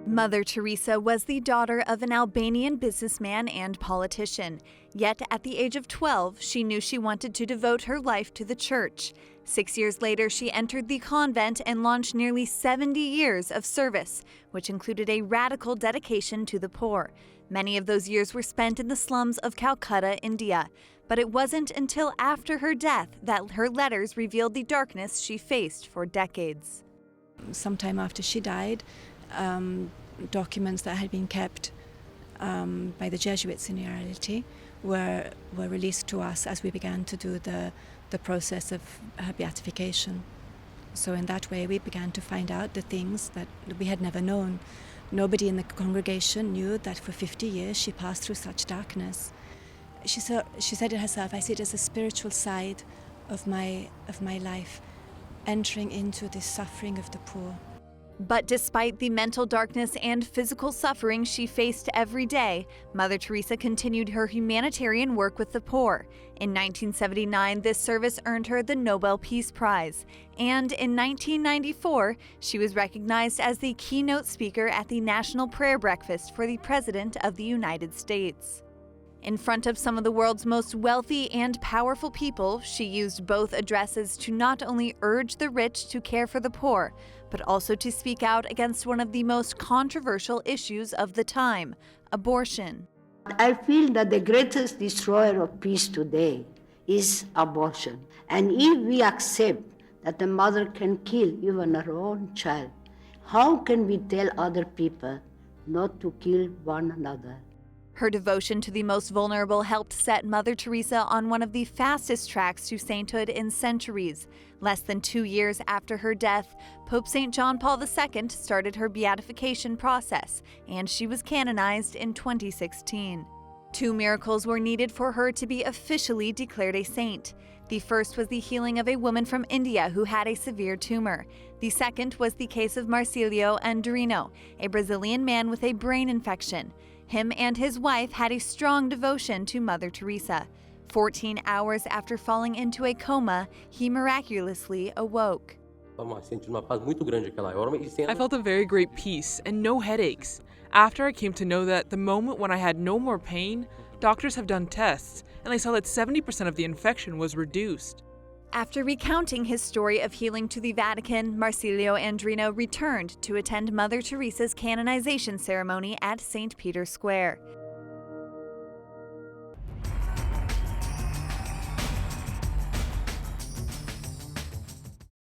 Mother Teresa was the daughter of an Albanian businessman and politician. Yet at the age of 12, she knew she wanted to devote her life to the church. 6 years later, she entered the convent and launched nearly 70 years of service, which included a radical dedication to the poor. Many of those years were spent in the slums of Calcutta, India. But it wasn't until after her death that her letters revealed the darkness she faced for decades. Sometime after she died, documents that had been kept by the Jesuits in reality were released to us as we began to do the process of her beatification. So in that way we began to find out the things that we had never known. Nobody in the congregation knew that for 50 years she passed through such darkness. She said it herself, I see it as a spiritual side of my life, entering into the suffering of the poor. But despite the mental darkness and physical suffering she faced every day, Mother Teresa continued her humanitarian work with the poor. In 1979, this service earned her the Nobel Peace Prize. And in 1994, she was recognized as the keynote speaker at the National Prayer Breakfast for the President of the United States. In front of some of the world's most wealthy and powerful people, she used both addresses to not only urge the rich to care for the poor, but also to speak out against one of the most controversial issues of the time, abortion. I feel that the greatest destroyer of peace today is abortion. And if we accept that the mother can kill even her own child, how can we tell other people not to kill one another? Her devotion to the most vulnerable helped set Mother Teresa on one of the fastest tracks to sainthood in centuries. Less than 2 years after her death, Pope St. John Paul II started her beatification process, and she was canonized in 2016. 2 miracles were needed for her to be officially declared a saint. The first was the healing of a woman from India who had a severe tumor. The second was the case of Marcilio Andrino, a Brazilian man with a brain infection. Him and his wife had a strong devotion to Mother Teresa. 14 hours after falling into a coma, he miraculously awoke. I felt a very great peace and no headaches. After I came to know that the moment when I had no more pain, doctors have done tests, and they saw that 70% of the infection was reduced. After recounting his story of healing to the Vatican, Marcilio Andrino returned to attend Mother Teresa's canonization ceremony at St. Peter's Square.